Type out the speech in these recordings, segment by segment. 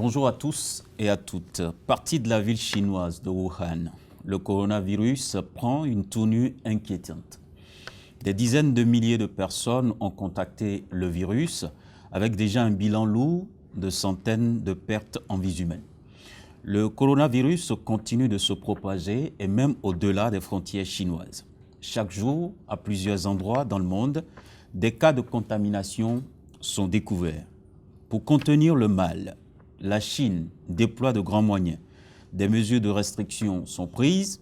Bonjour à tous et à toutes. Parti de la ville chinoise de Wuhan, le coronavirus prend une tournure inquiétante. Des dizaines de milliers de personnes ont contacté le virus, avec déjà un bilan lourd de centaines de pertes en vies humaines. Le coronavirus continue de se propager et même au-delà des frontières chinoises. Chaque jour, à plusieurs endroits dans le monde, des cas de contamination sont découverts. Pour contenir le mal, la Chine déploie de grands moyens. Des mesures de restriction sont prises,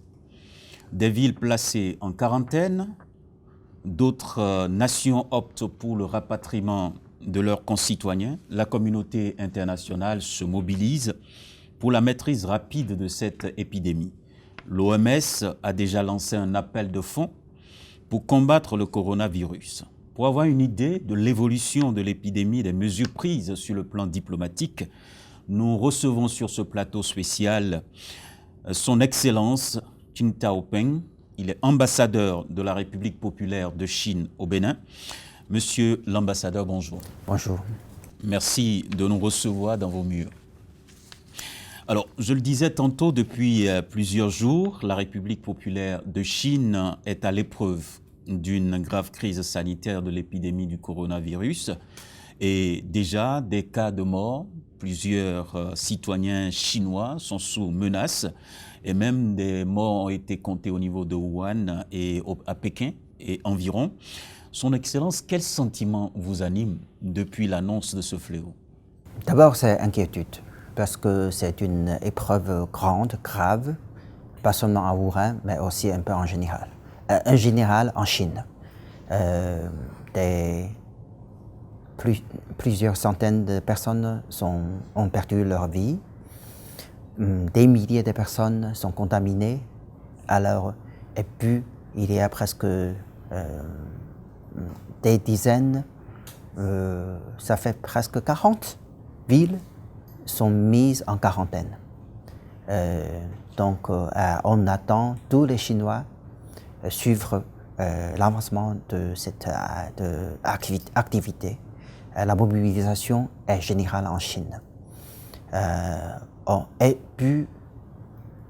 des villes placées en quarantaine, d'autres nations optent pour le rapatriement de leurs concitoyens. La communauté internationale se mobilise pour la maîtrise rapide de cette épidémie. L'OMS a déjà lancé un appel de fonds pour combattre le coronavirus. Pour avoir une idée de l'évolution de l'épidémie et des mesures prises sur le plan diplomatique, nous recevons sur ce plateau spécial son Excellence Qin Taopeng. Il est ambassadeur de la République populaire de Chine au Bénin. Monsieur l'ambassadeur, bonjour. Bonjour. Merci de nous recevoir dans vos murs. Alors, je le disais tantôt, depuis plusieurs jours, la République populaire de Chine est à l'épreuve d'une grave crise sanitaire de l'épidémie du coronavirus et déjà des cas de mort. Plusieurs citoyens chinois sont sous menace et même des morts ont été comptés au niveau de Wuhan et à Pékin et environ. Son Excellence, quel sentiment vous anime depuis l'annonce de ce fléau? D'abord, c'est inquiétude, parce que c'est une épreuve grande, grave, pas seulement à Wuhan, mais aussi un peu en général. En général, en Chine. Plusieurs centaines de personnes ont perdu leur vie. Des milliers de personnes sont contaminées. Alors, et puis, il y a presque des dizaines, ça fait presque 40 villes sont mises en quarantaine. Donc, on attend tous les Chinois suivre l'avancement de cette activité. La mobilisation est générale en Chine. Et puis,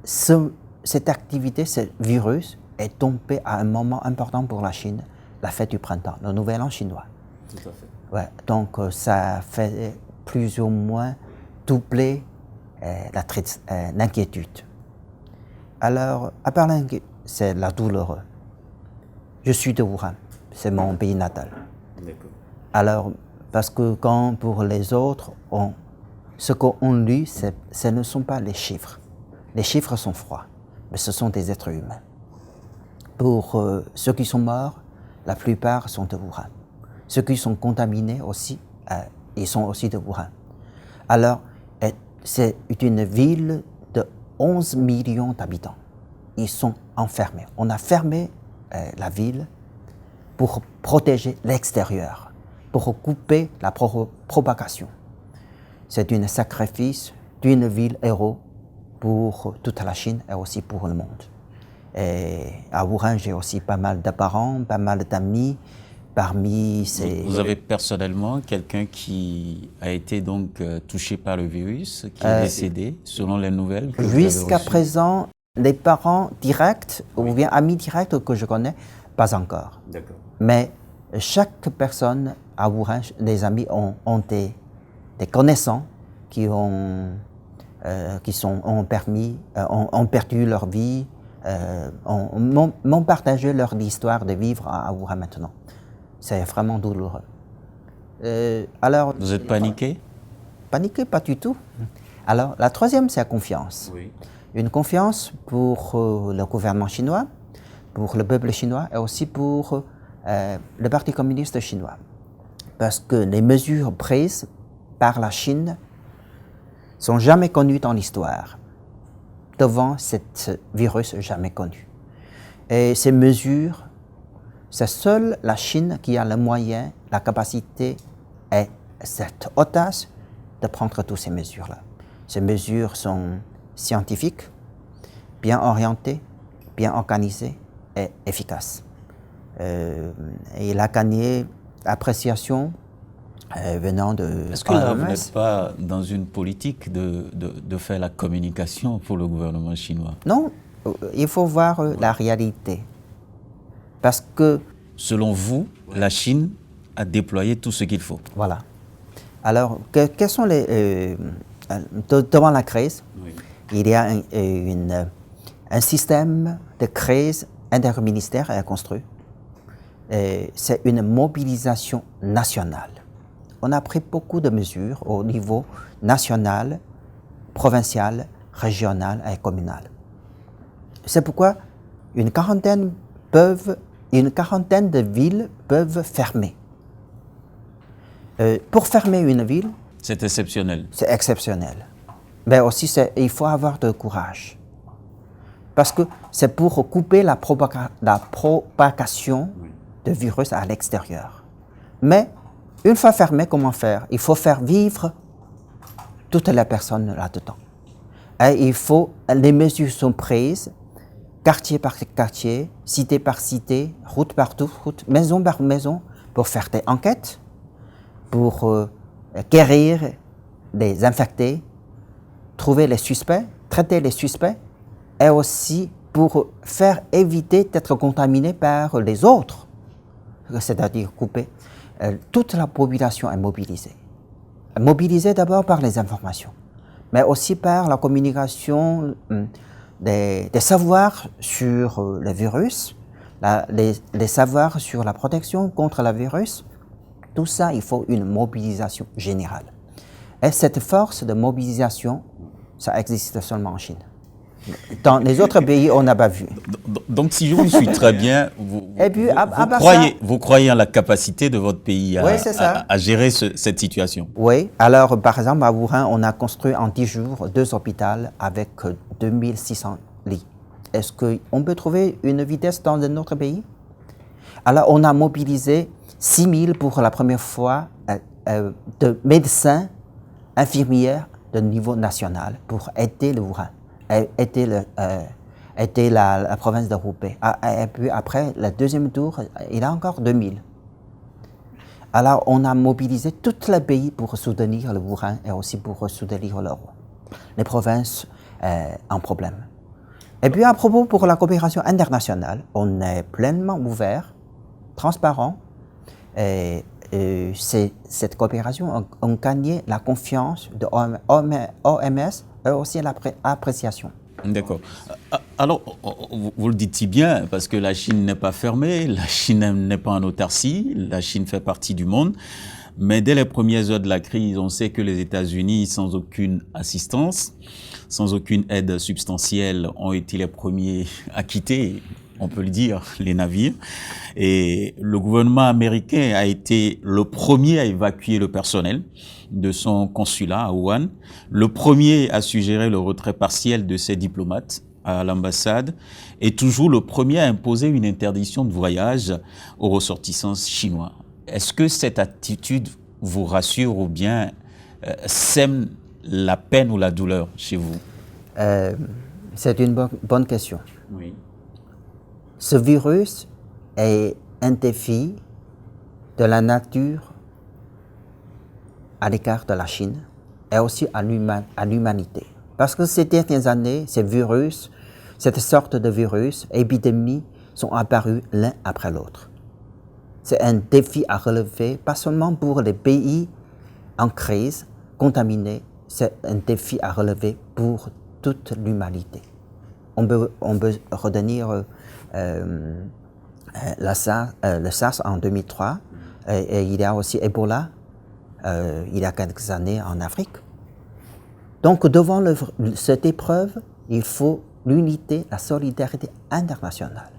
cette activité, ce virus, est tombé à un moment important pour la Chine, la fête du printemps, le nouvel an chinois. Tout à fait. Ouais, donc, ça fait plus ou moins doubler l'inquiétude. Alors, à part l'inquiétude, c'est la douleur. Je suis de Wuhan, c'est mon pays natal. D'accord. Alors, parce que quand pour les autres, ce qu'on lit, ce ne sont pas les chiffres. Les chiffres sont froids, mais ce sont des êtres humains. Pour ceux qui sont morts, la plupart sont de Wuhan. Ceux qui sont contaminés aussi, ils sont aussi de Wuhan. Alors, c'est une ville de 11 millions d'habitants. Ils sont enfermés. On a fermé la ville pour protéger l'extérieur, pour couper la propagation. C'est un sacrifice d'une ville héros pour toute la Chine et aussi pour le monde. Et à Wuhan, j'ai aussi pas mal de parents, pas mal d'amis. Parmi ces... Vous avez personnellement quelqu'un qui a été donc touché par le virus, qui est décédé, selon les nouvelles que vous avez Jusqu'à reçues? présent, les parents directs ou bien amis directs que je connais, pas encore. D'accord. Mais chaque personne à Wuhan, les amis ont des connaissances qui ont perdu leur vie, m'ont partagé leur histoire de vivre à Wuhan maintenant. C'est vraiment douloureux. Alors, Vous êtes paniqué? Paniqué, pas du tout. Alors, la troisième, c'est la confiance. Oui. Une confiance pour le gouvernement chinois, pour le peuple chinois et aussi pour le Parti communiste chinois. Parce que les mesures prises par la Chine sont jamais connues dans l'histoire, devant ce virus jamais connu. Et ces mesures, c'est seule la Chine qui a le moyen, la capacité et cette audace de prendre toutes ces mesures-là. Ces mesures sont scientifiques, bien orientées, bien organisées et efficaces. Il a gagné appréciation venant de Est-ce que là, vous OMS. n'êtes pas dans une politique de faire la communication pour le gouvernement chinois? Non, il faut voir la réalité. Parce que, Selon vous, la Chine a déployé tout ce qu'il faut. voilà. Alors, quels sont les... devant la crise, il y a un système de crise interministériel à construire. C'est une mobilisation nationale. On a pris beaucoup de mesures au niveau national, provincial, régional et communal. C'est pourquoi une quarantaine de villes peuvent fermer. Pour fermer une ville, C'est exceptionnel. c'est exceptionnel. Mais aussi, il faut avoir de courage. Parce que c'est pour couper la propagation de virus à l'extérieur. Mais une fois fermé, comment faire? Il faut faire vivre toutes les personnes là-dedans. Et les mesures sont prises, quartier par quartier, cité par cité, route par route, maison par maison, pour faire des enquêtes, pour guérir les infectés, trouver les suspects, traiter les suspects, et aussi pour faire éviter d'être contaminé par les autres, c'est-à-dire couper. Toute la population est mobilisée. Mobilisée d'abord par les informations, mais aussi par la communication des savoirs sur le virus, les savoirs sur la protection contre le virus. Tout ça, il faut une mobilisation générale. Et cette force de mobilisation, ça existe seulement en Chine. Dans les autres pays, on n'a pas vu. Donc, si je vous suis très bien, vous croyez en la capacité de votre pays à gérer cette situation? Oui. Alors, par exemple, à Wuhan, on a construit en 10 jours 2 hôpitaux avec 2600 lits. Est-ce qu'on peut trouver une vitesse dans un autre pays? Alors, on a mobilisé 6000 pour la première fois de médecins, infirmières de niveau national pour aider le Wuhan. Était la province de Hubei. Et puis après, le deuxième tour, il y a encore 2000. Alors, on a mobilisé tout le pays pour soutenir le Wuhan et aussi pour soutenir les provinces en problème. Et puis, à propos pour la coopération internationale, on est pleinement ouvert, transparent. Et cette coopération a gagné la confiance de OMS et aussi l'appréciation. D'accord. Alors, vous le dites si bien, parce que la Chine n'est pas fermée, la Chine n'est pas en autarcie, la Chine fait partie du monde. Mais dès les premières heures de la crise, on sait que les États-Unis, sans aucune assistance, sans aucune aide substantielle, ont été les premiers à quitter, on peut le dire, les navires. Et le gouvernement américain a été le premier à évacuer le personnel de son consulat à Wuhan, le premier à suggérer le retrait partiel de ses diplomates à l'ambassade et toujours le premier à imposer une interdiction de voyage aux ressortissants chinois. Est-ce que cette attitude vous rassure ou bien sème la peine ou la douleur chez vous? C'est une bonne question. Oui. Ce virus est un défi de la nature à l'égard de la Chine et aussi à l'humanité. Parce que ces dernières années, ces virus, cette sorte de virus, épidémies, sont apparus l'un après l'autre. C'est un défi à relever, pas seulement pour les pays en crise, contaminés, c'est un défi à relever pour toute l'humanité. On peut retenir le SARS en 2003, et il y a aussi Ebola il y a quelques années en Afrique. Donc devant cette épreuve, il faut l'unité, la solidarité internationale.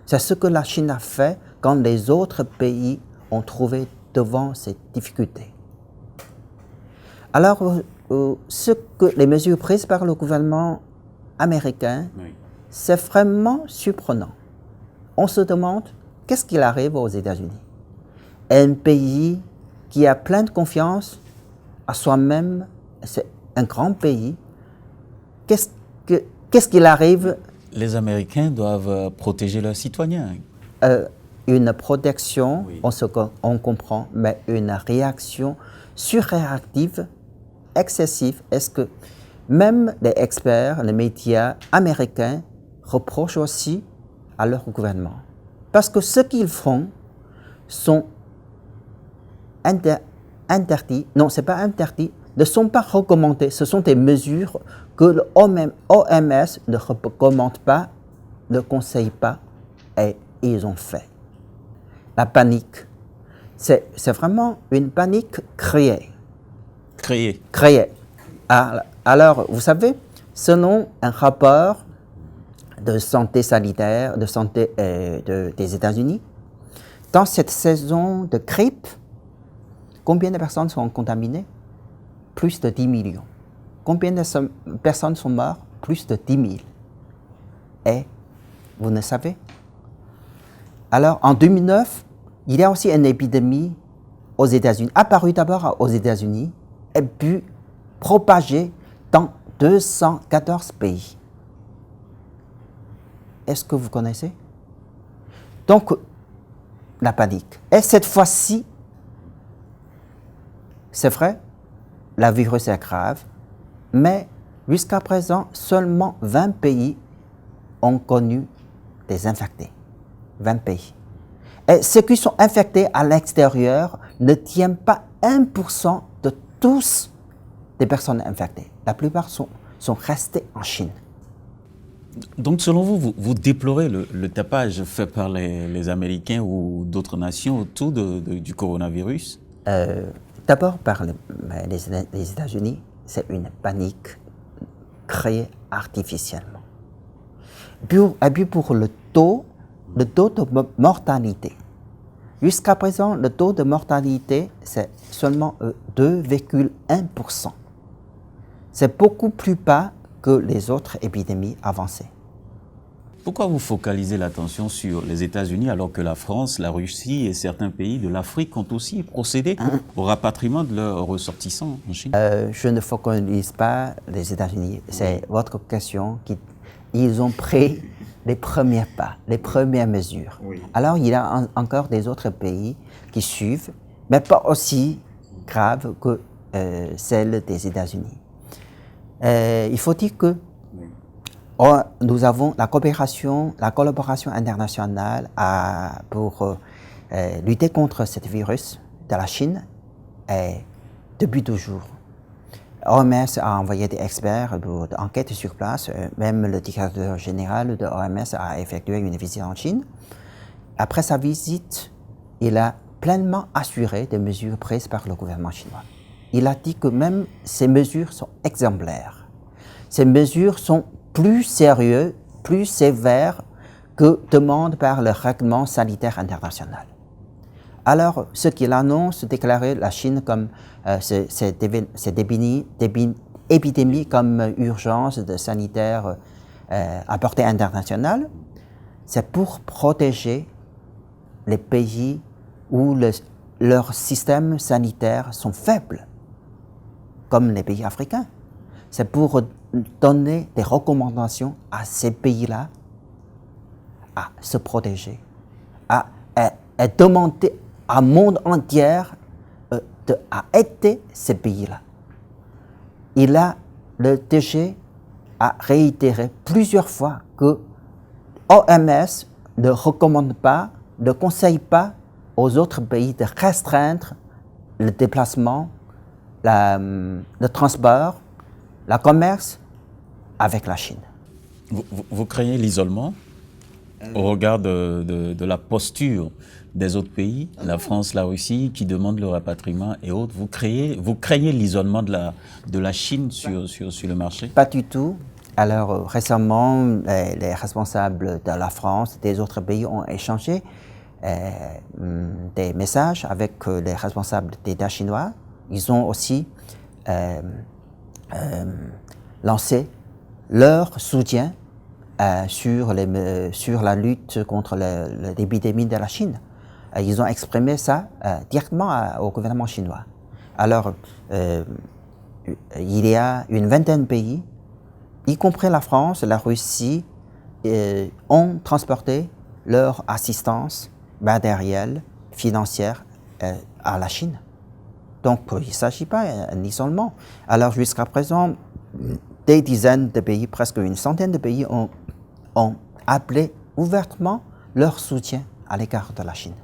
C'est ce que la Chine a fait quand les autres pays ont trouvé devant ces difficultés. Alors, les mesures prises par le gouvernement américain, oui, c'est vraiment surprenant. On se demande qu'est-ce qu'il arrive aux États-Unis. Un pays qui a plein de confiance à soi-même, c'est un grand pays. Qu'est-ce qu'il arrive? Les Américains doivent protéger leurs citoyens. une protection, Oui. on comprend, mais une réaction surréactive, excessive. Est-ce que même les experts, les médias américains reprochent aussi à leur gouvernement? Parce que ce qu'ils font sont interdits, non, c'est pas interdit, ne sont pas recommandés. Ce sont des mesures que l'OMS ne recommande pas, ne conseille pas, et ils ont fait. La panique, c'est vraiment une panique créée. Créée. Alors, vous savez, selon un rapport de santé sanitaire, de santé des États-Unis, dans cette saison de grippe, combien de personnes sont contaminées? Plus de 10 millions. Combien de personnes sont mortes? Plus de 10 000. Et vous ne savez? Alors, en 2009, il y a aussi une épidémie aux États-Unis, apparue d'abord aux États-Unis, et puis propagée dans 214 pays. Est-ce que vous connaissez? Donc, la panique. Et cette fois-ci, c'est vrai, le virus est grave, mais jusqu'à présent, seulement 20 pays ont connu des infectés. 20 pays. Et ceux qui sont infectés à l'extérieur ne tiennent pas 1% de tous les personnes infectées. La plupart sont restés en Chine. Donc, selon vous, vous déplorez le tapage fait par les Américains ou d'autres nations autour du coronavirus? D'abord, par les États-Unis, c'est une panique créée artificiellement. Et puis pour le taux de mortalité. Jusqu'à présent, le taux de mortalité, c'est seulement 2,1%. C'est beaucoup plus bas que les autres épidémies avancées. Pourquoi vous focalisez l'attention sur les États-Unis alors que la France, la Russie et certains pays de l'Afrique ont aussi procédé au rapatriement de leurs ressortissants en Chine? Je ne focalise pas les États-Unis. C'est votre question. Ils ont pris les premiers pas, les premières mesures. Oui. Alors, il y a encore des autres pays qui suivent, mais pas aussi graves que celles des États-Unis. Il faut dire que nous avons la collaboration internationale pour lutter contre ce virus de la Chine depuis toujours. OMS a envoyé des experts d'enquête sur place. Même le directeur général de OMS a effectué une visite en Chine. Après sa visite, il a pleinement assuré des mesures prises par le gouvernement chinois. Il a dit que même ces mesures sont exemplaires. Ces mesures sont plus sérieuses, plus sévères que demandées par le règlement sanitaire international. Alors, ce qu'il annonce, déclarer la Chine comme cette épidémie comme urgence sanitaire à portée internationale, c'est pour protéger les pays où leurs systèmes sanitaires sont faibles, comme les pays africains. C'est pour donner des recommandations à ces pays-là à se protéger, à demander au monde entier à aider ces pays-là. Le DG a réitéré plusieurs fois que OMS ne recommande pas, ne conseille pas aux autres pays de restreindre le déplacement, le transport, le commerce avec la Chine. Vous craignez l'isolement au regard de la posture des autres pays, la France, la Russie, qui demandent le rapatriement et autres. Vous craignez l'isolement de la Chine sur le marché? Pas du tout. Alors récemment, les responsables de la France, des autres pays ont échangé des messages avec les responsables d'État chinois. Ils ont aussi lancé leur soutien sur la lutte contre l'épidémie de la Chine. Ils ont exprimé ça directement au gouvernement chinois. Alors, il y a une vingtaine de pays, y compris la France, la Russie, ont transporté leur assistance matérielle, financière à la Chine. Donc, il ne s'agit pas d'un isolement. Alors, jusqu'à présent, des dizaines de pays, presque une centaine de pays, ont appelé ouvertement leur soutien à l'égard de la Chine.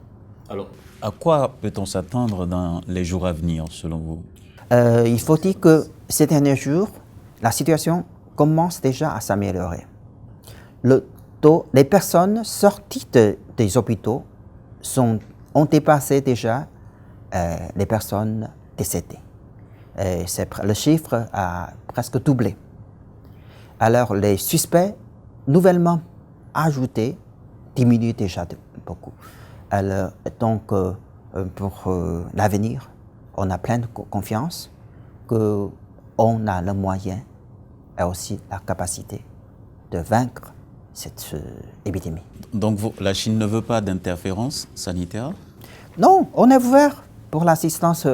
Alors, à quoi peut-on s'attendre dans les jours à venir, selon vous? Il faut dire que ces derniers jours, la situation commence déjà à s'améliorer. Les personnes sorties des hôpitaux ont dépassé déjà les personnes décédées. Le chiffre a presque doublé. Alors, les suspects nouvellement ajoutés diminuent déjà beaucoup. Alors, donc, pour l'avenir, on a pleine confiance qu'on a le moyen et aussi la capacité de vaincre cette épidémie. Donc, la Chine ne veut pas d'interférence sanitaire? Non, on est ouvert pour l'assistance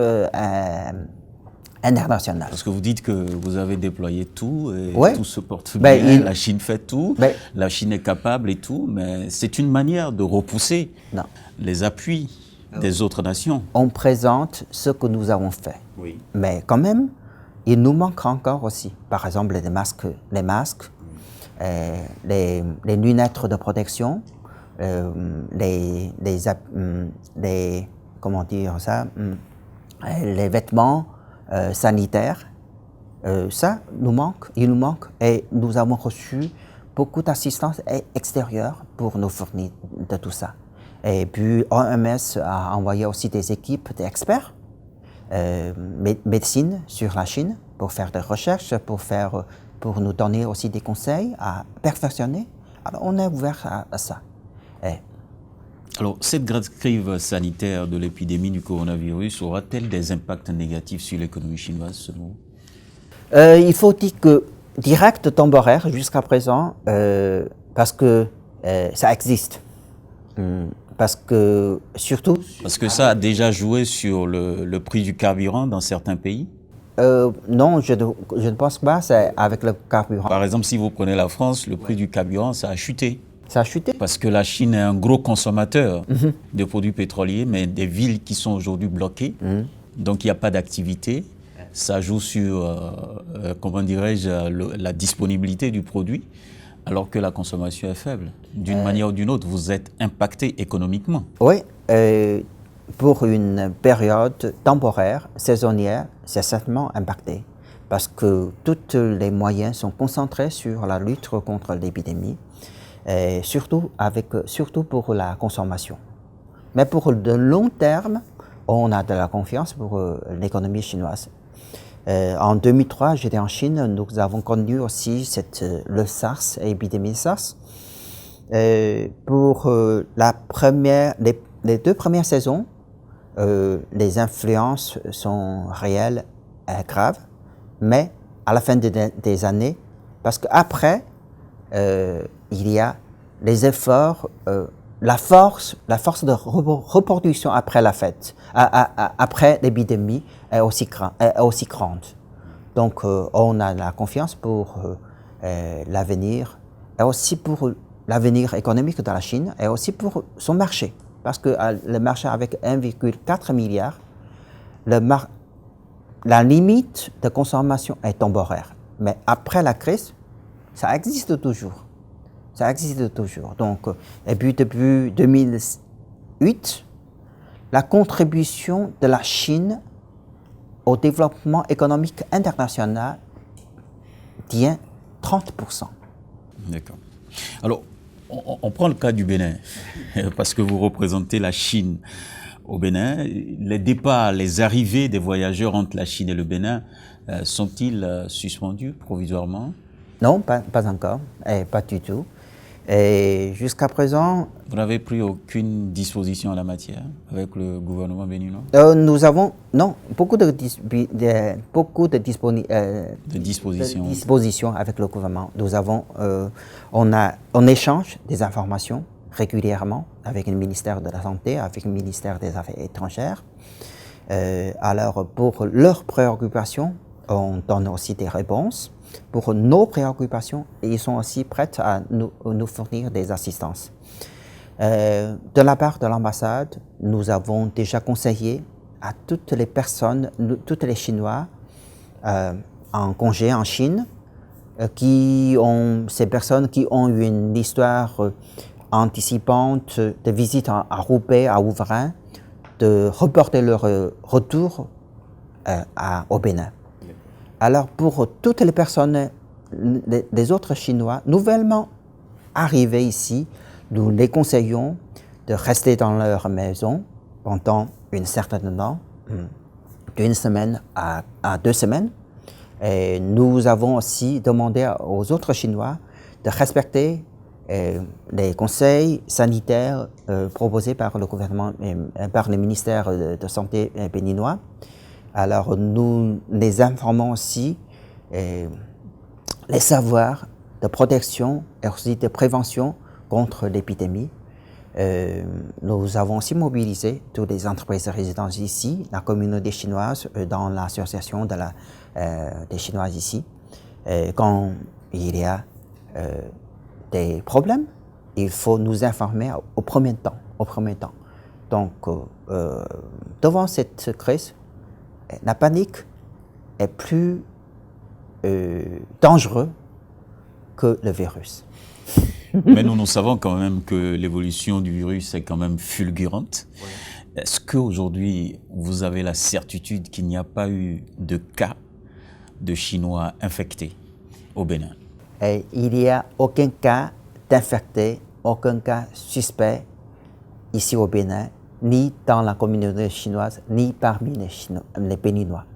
internationale. Parce que vous dites que vous avez déployé tout et ouais. Tout se porte bien, la Chine fait tout, Ben, la Chine est capable et tout, mais c'est une manière de repousser les appuis des autres nations. On présente ce que nous avons fait. Oui. Mais quand même, il nous manque encore aussi. Par exemple, les masques, les lunettes de protection, comment dire ça, les vêtements sanitaires. Ça nous manque, il nous manque. Et nous avons reçu beaucoup d'assistance extérieure pour nous fournir de tout ça. Et puis, OMS a envoyé aussi des équipes d'experts, médecine sur la Chine, pour faire des recherches, pour nous donner aussi des conseils à perfectionner. Alors, on est ouvert à ça. Alors, cette grave crise sanitaire de l'épidémie du coronavirus aura-t-elle des impacts négatifs sur l'économie chinoise, selon vous? Il faut dire que direct temporaire jusqu'à présent, parce que ça existe. Parce que surtout... Parce que ça a déjà joué sur le prix du carburant dans certains pays? Non, je ne pense pas, c'est avec le carburant. Par exemple, si vous prenez la France, le prix du carburant, ça a chuté. Ça a chuté? Parce que la Chine est un gros consommateur de produits pétroliers, mais des villes qui sont aujourd'hui bloquées, donc il n'y a pas d'activité. Ça joue sur, comment dirais-je, la disponibilité du produit, alors que la consommation est faible. D'une manière ou d'une autre, vous êtes impacté économiquement. Oui, pour une période temporaire, saisonnière, c'est certainement impacté. Parce que tous les moyens sont concentrés sur la lutte contre l'épidémie, et surtout pour la consommation. Mais pour le long terme, on a de la confiance pour l'économie chinoise. En 2003, j'étais en Chine, nous avons connu aussi le SARS, l'épidémie SARS. Pour les 2 premières saisons, les influences sont réelles et graves, mais à la fin des années, parce qu'après, il y a les efforts, la force de reproduction après la fête, après l'épidémie est aussi grande. Donc, on a la confiance pour l'avenir, et aussi pour l'avenir économique de la Chine, et aussi pour son marché. Parce que le marché avec 1,4 milliard, la limite de consommation est temporaire. Mais après la crise, ça existe toujours. Ça existe toujours. Donc, et puis depuis 2008, la contribution de la Chine au développement économique international tient 30%. D'accord. Alors, on prend le cas du Bénin, parce que vous représentez la Chine au Bénin. Les départs, les arrivées des voyageurs entre la Chine et le Bénin sont-ils suspendus provisoirement? Non, pas encore, et pas du tout. Et jusqu'à présent... Vous n'avez pris aucune disposition en la matière avec le gouvernement béninois? Nous avons, non, beaucoup de dispositions avec le gouvernement. Nous avons, on échange des informations régulièrement avec le ministère de la Santé, avec le ministère des Affaires étrangères. Alors, pour leurs préoccupations, on donne aussi des réponses. Pour nos préoccupations, ils sont aussi prêts à nous fournir des assistances. De la part de l'ambassade, nous avons déjà conseillé à toutes les personnes, toutes les Chinois en congé en Chine, ces personnes qui ont eu une histoire anticipante de visite à Roubaix, à Ouvrain, de reporter leur retour au Bénin. Alors pour toutes les personnes, les autres Chinois nouvellement arrivés ici, nous les conseillons de rester dans leur maison pendant une certaine temps, d'une semaine à 2 semaines. Et nous avons aussi demandé aux autres Chinois de respecter les conseils sanitaires proposés par le gouvernement et par le ministère de Santé béninois. Alors nous les informons aussi les savoirs de protection et aussi de prévention contre l'épidémie. Nous avons aussi mobilisé toutes les entreprises résidentes ici, la communauté chinoise dans l'association des Chinois ici. Quand il y a des problèmes, il faut nous informer au premier temps. Donc, devant cette crise, la panique est plus dangereuse que le virus. Mais nous savons quand même que l'évolution du virus est quand même fulgurante. Ouais. Est-ce qu'aujourd'hui, vous avez la certitude qu'il n'y a pas eu de cas de Chinois infectés au Bénin? Et il n'y a aucun cas d'infecté, aucun cas suspect ici au Bénin, ni dans la communauté chinoise, ni parmi les Béninois.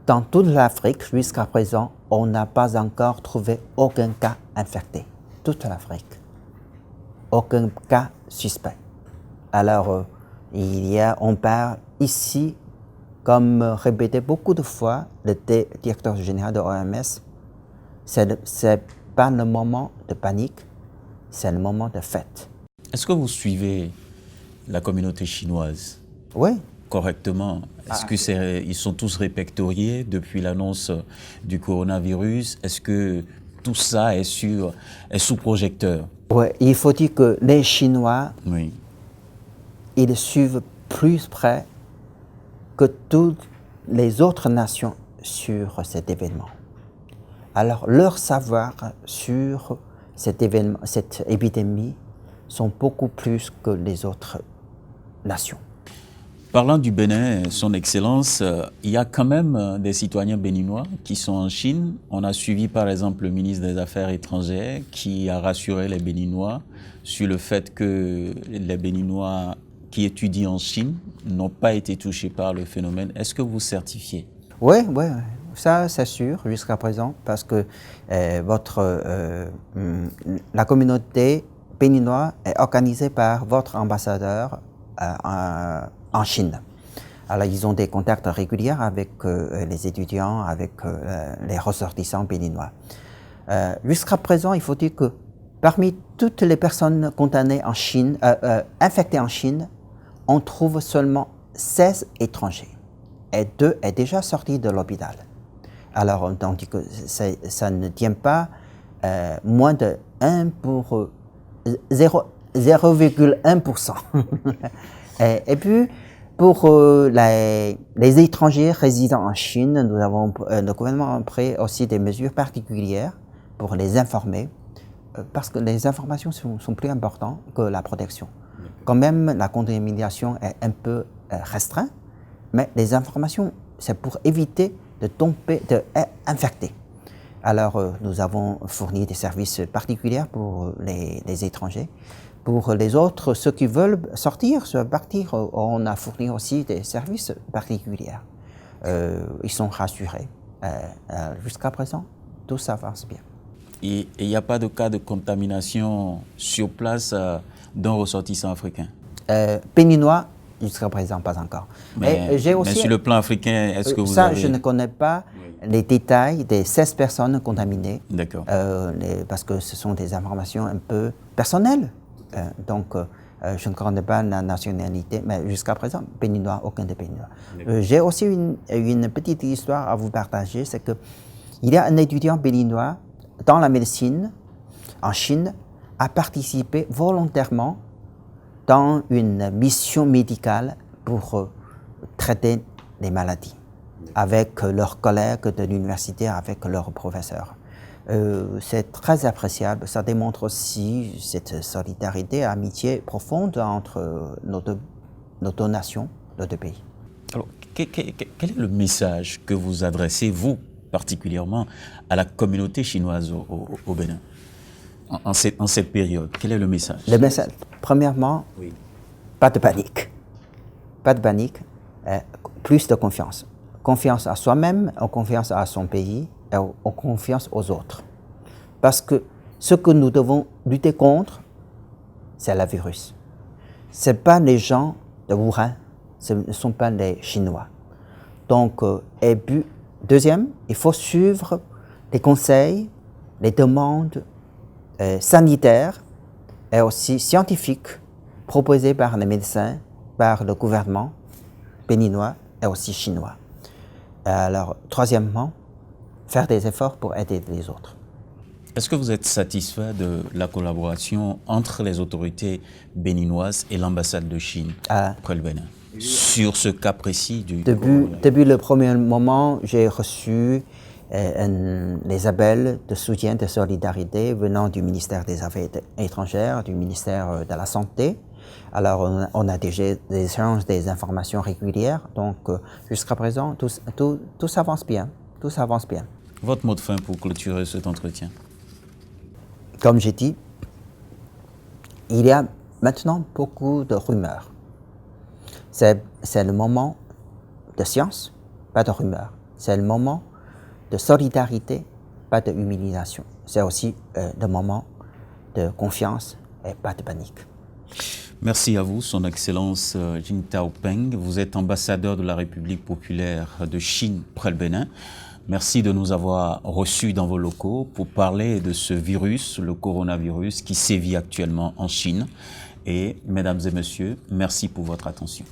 Dans toute l'Afrique, jusqu'à présent, on n'a pas encore trouvé aucun cas infecté. Toute l'Afrique. Aucun cas suspect. Alors, on parle ici, comme répété beaucoup de fois, le directeur général de l'OMS, c'est pas le moment de panique, c'est le moment de fête. Est-ce que vous suivez la communauté chinoise? Oui. Correctement? Est-ce qu'ils sont tous répertoriés depuis l'annonce du coronavirus? Est-ce que tout ça est sous projecteur? Oui, il faut dire que les Chinois, oui, ils suivent plus près que toutes les autres nations sur cet événement. Alors, leurs savoirs sur cet événement, cette épidémie, sont beaucoup plus que les autres nations. Parlant du Bénin, son Excellence, il y a quand même des citoyens béninois qui sont en Chine. On a suivi par exemple le ministre des Affaires étrangères qui a rassuré les Béninois sur le fait que les Béninois qui étudient en Chine n'ont pas été touchés par le phénomène. Est-ce que vous certifiez? Oui, ça c'est sûr jusqu'à présent parce que la communauté béninoise est organisée par votre ambassadeur en Chine. Alors, ils ont des contacts réguliers avec les étudiants, avec les ressortissants béninois. Jusqu'à présent, il faut dire que parmi toutes les personnes contaminées en Chine, infectées en Chine, on trouve seulement 16 étrangers et 2 est déjà sortis de l'hôpital. Alors, on dit que ça ne tient pas moins de 0,1%. Et puis, pour les étrangers résidant en Chine, le gouvernement a pris aussi des mesures particulières pour les informer, parce que les informations sont plus importantes que la protection. Quand même, la contamination est un peu restreinte, mais les informations, c'est pour éviter d'infecter. Alors, nous avons fourni des services particuliers pour les étrangers. Pour les autres, ceux qui veulent partir, on a fourni aussi des services particuliers. Ils sont rassurés. Jusqu'à présent, tout ça va bien. Et il n'y a pas de cas de contamination sur place d'un ressortissant africain? Béninois, jusqu'à présent, pas encore. Mais sur le plan africain, est-ce que vous avez... je ne connais pas les détails des 16 personnes contaminées. D'accord. Parce que ce sont des informations un peu personnelles. Donc, je ne connais pas la nationalité, mais jusqu'à présent, béninois, aucun des béninois. J'ai aussi une petite histoire à vous partager, c'est qu'il y a un étudiant béninois dans la médecine en Chine a participé volontairement dans une mission médicale pour traiter les maladies avec leurs collègues de l'université, avec leurs professeurs. C'est très appréciable. Ça démontre aussi cette solidarité, amitié profonde entre nos deux nations, nos deux pays. Alors, quel est le message que vous adressez, vous, particulièrement, à la communauté chinoise au Bénin, en cette période? Quel est le message? Le message, premièrement, oui. Pas de panique. Pas de panique, plus de confiance. Confiance à soi-même, confiance à son pays, et confiance aux autres. Parce que ce que nous devons lutter contre, c'est le virus. Ce n'est pas les gens de Wuhan, ce ne sont pas les Chinois. Donc, et puis, deuxième, il faut suivre les conseils, les demandes sanitaires et aussi scientifiques proposées par les médecins, par le gouvernement béninois et aussi chinois. Alors, troisièmement, faire des efforts pour aider les autres. Est-ce que vous êtes satisfait de la collaboration entre les autorités béninoises et l'ambassade de Chine après le Bénin sur ce cas précis du Depuis le premier moment, j'ai reçu les appels de soutien, de solidarité venant du ministère des Affaires étrangères, du ministère de la Santé. Alors, on a déjà des échanges, des informations régulières. Donc, jusqu'à présent, tout s'avance bien. Tout s'avance bien. Votre mot de fin pour clôturer cet entretien? Comme j'ai dit, il y a maintenant beaucoup de rumeurs. C'est le moment de science, pas de rumeurs. C'est le moment de solidarité, pas de humiliation. C'est aussi le moment de confiance et pas de panique. Merci à vous, Son Excellence Jing Taopeng. Vous êtes ambassadeur de la République populaire de Chine près le Bénin. Merci de nous avoir reçus dans vos locaux pour parler de ce virus, le coronavirus, qui sévit actuellement en Chine. Et, mesdames et messieurs, merci pour votre attention.